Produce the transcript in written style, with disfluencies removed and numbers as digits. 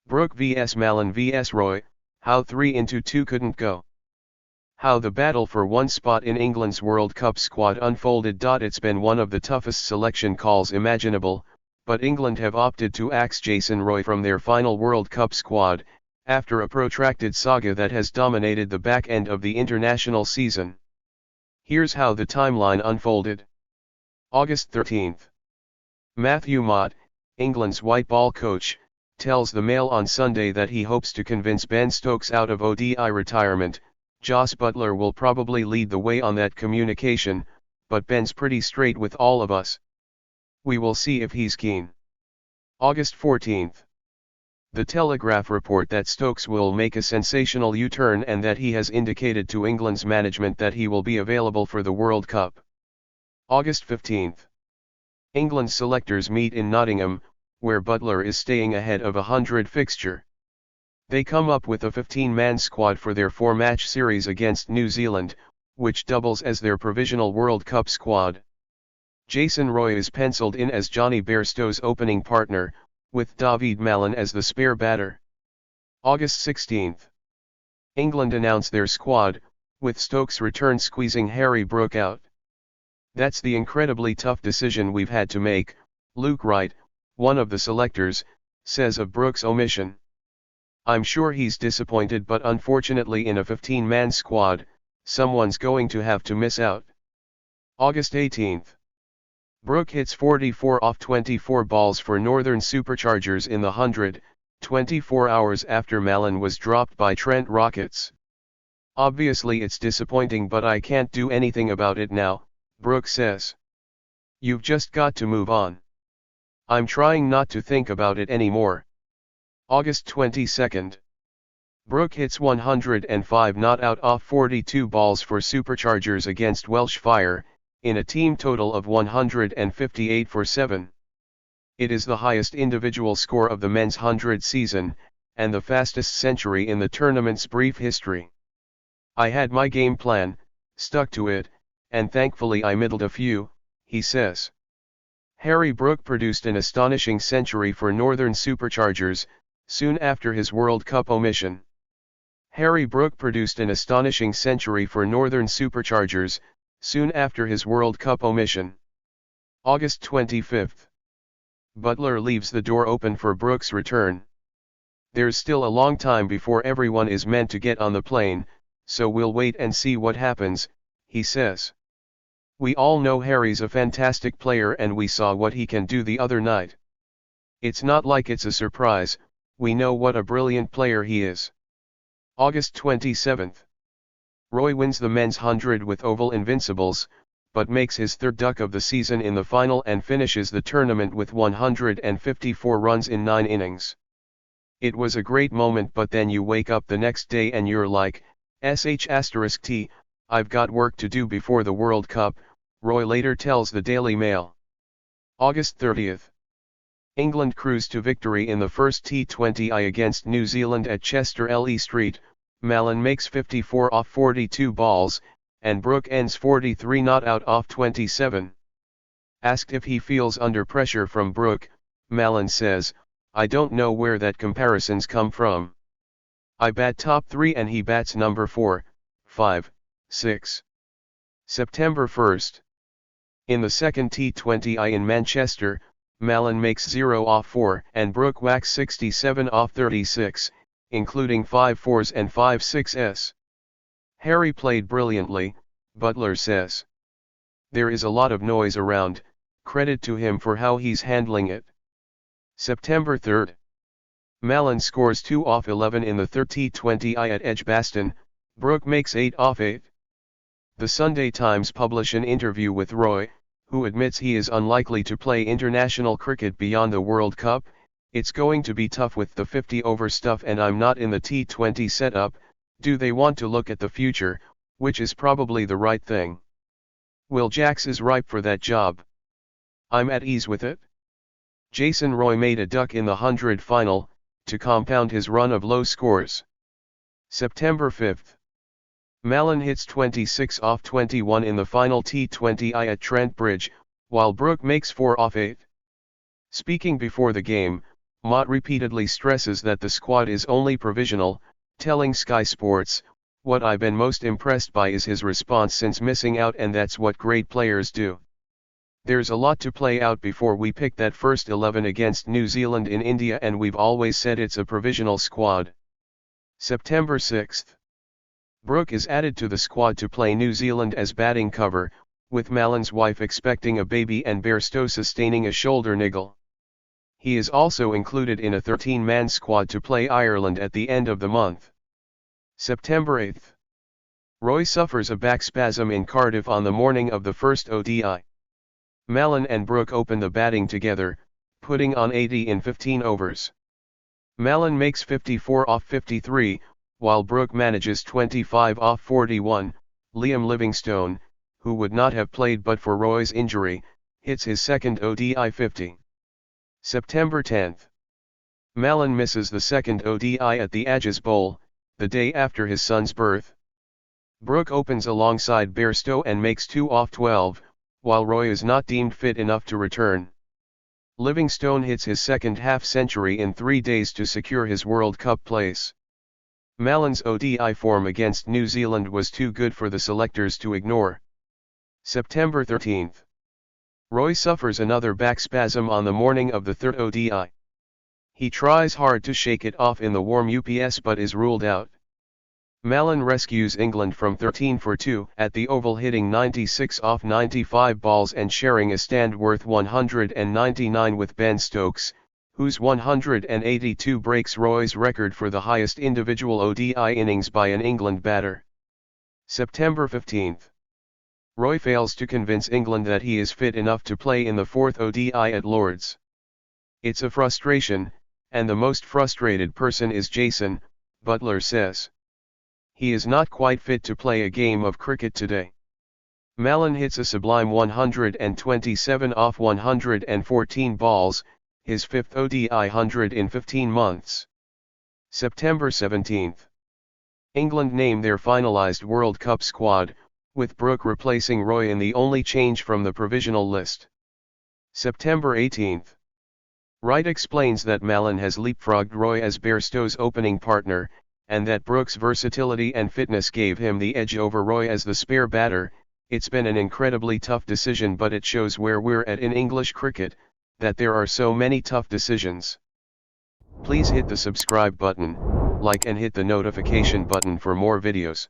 Brook vs Malan vs Roy, how 3 into 2 couldn't go. How the battle for one spot in England's World Cup squad unfolded. It's been one of the toughest selection calls imaginable, but England have opted to axe Jason Roy from their final World Cup squad, after a protracted saga that has dominated the back end of the international season. Here's how the timeline unfolded. August 13th. Matthew Mott, England's white ball coach, tells the Mail on Sunday that he hopes to convince Ben Stokes out of ODI retirement. Jos Buttler will probably lead the way on that communication, but Ben's pretty straight with all of us. We will see if he's keen. August 14th. The Telegraph report that Stokes will make a sensational U-turn and that he has indicated to England's management that he will be available for the World Cup. August 15th. England selectors meet in Nottingham, where Buttler is staying ahead of a 100 fixture. They come up with a 15-man squad for their 4-match series against New Zealand, which doubles as their provisional World Cup squad. Jason Roy is penciled in as Johnny Bairstow's opening partner, with David Malan as the spare batter. August 16th. England announce their squad, with Stokes' return squeezing Harry Brook out. That's the incredibly tough decision we've had to make, Luke Wright, one of the selectors, says of Brook's omission. I'm sure he's disappointed, but unfortunately in a 15-man squad, someone's going to have to miss out. August 18th. Brook hits 44 off 24 balls for Northern Superchargers in the 100, 24 hours after Malan was dropped by Trent Rockets. Obviously it's disappointing, but I can't do anything about it now, Brook says. You've just got to move on. I'm trying not to think about it anymore. August 22nd. Brook hits 105 not out off 42 balls for Superchargers against Welsh Fire, in a team total of 158 for 7. It is the highest individual score of the men's 100 season, and the fastest century in the tournament's brief history. I had my game plan, stuck to it, and thankfully I middled a few, he says. Harry Brook produced an astonishing century for Northern Superchargers, soon after his World Cup omission. Harry Brook produced an astonishing century for Northern Superchargers, soon after his World Cup omission. August 25th. Buttler leaves the door open for Brook's return. There's still a long time before everyone is meant to get on the plane, so we'll wait and see what happens, he says. We all know Harry's a fantastic player and we saw what he can do the other night. It's not like it's a surprise, we know what a brilliant player he is. August 27th. Roy wins the men's 100 with Oval Invincibles, but makes his third duck of the season in the final and finishes the tournament with 154 runs in 9 innings. It was a great moment, but then you wake up the next day and you're like, **T, I've got work to do before the World Cup," Roy later tells the Daily Mail. August 30th. England cruised to victory in the first T20I against New Zealand at Chester Le Street. Malan makes 54 off 42 balls, and Brook ends 43 not out off 27. Asked if he feels under pressure from Brook, Malan says, "I don't know where that comparisons come from. I bat top 3 and he bats number 4, 5, 6. September 1st. In the second T20I in Manchester, Malan makes 0 off 4 and Brook whacks 67 off 36, including 5 4s and 5 6s. Harry played brilliantly, Buttler says. There is a lot of noise around, credit to him for how he's handling it. September 3rd. Malan scores 2 off 11 in the third T20I at Edgbaston, Brook makes 8 off 8. The Sunday Times publish an interview with Roy, who admits he is unlikely to play international cricket beyond the World Cup. "It's going to be tough with the 50-over stuff and I'm not in the T20 setup. Do they want to look at the future, which is probably the right thing? Will Jacks is ripe for that job. I'm at ease with it." Jason Roy made a duck in the 100 final, to compound his run of low scores. September 5th. Malan hits 26 off 21 in the final T20I at Trent Bridge, while Brook makes 4 off 8. Speaking before the game, Mott repeatedly stresses that the squad is only provisional, telling Sky Sports, "What I've been most impressed by is his response since missing out, and that's what great players do. There's a lot to play out before we pick that first 11 against New Zealand in India, and we've always said it's a provisional squad." September 6. Brook is added to the squad to play New Zealand as batting cover, with Malan's wife expecting a baby and Bairstow sustaining a shoulder niggle. He is also included in a 13-man squad to play Ireland at the end of the month. September 8. Roy suffers a back spasm in Cardiff on the morning of the first ODI. Malan and Brook open the batting together, putting on 80 in 15 overs. Malan makes 54 off 53, while Brook manages 25 off 41. Liam Livingstone, who would not have played but for Roy's injury, hits his second ODI 50. September 10. Malan misses the second ODI at the Ageas Bowl, the day after his son's birth. Brook opens alongside Bairstow and makes 2 off 12, while Roy is not deemed fit enough to return. Livingstone hits his second half-century in 3 days to secure his World Cup place. Malan's ODI form against New Zealand was too good for the selectors to ignore. September 13. Roy suffers another back spasm on the morning of the third ODI. He tries hard to shake it off in the warm UPS but is ruled out. Malan rescues England from 13 for 2 at the Oval, hitting 96 off 95 balls and sharing a stand worth 199 with Ben Stokes, whose 182 breaks Roy's record for the highest individual ODI innings by an England batter. September 15. Roy fails to convince England that he is fit enough to play in the fourth ODI at Lord's. "It's a frustration, and the most frustrated person is Jason," Butler says. "He is not quite fit to play a game of cricket today." Malan hits a sublime 127 off 114 balls, his fifth ODI 100 in 15 months. September 17. England name their finalised World Cup squad, with Brook replacing Roy in the only change from the provisional list. September 18. Wright explains that Malan has leapfrogged Roy as Bairstow's opening partner, and that Brook's versatility and fitness gave him the edge over Roy as the spare batter. "It's been an incredibly tough decision, but it shows where we're at in English cricket, that there are so many tough decisions." Please hit the subscribe button, like and hit the notification button for more videos.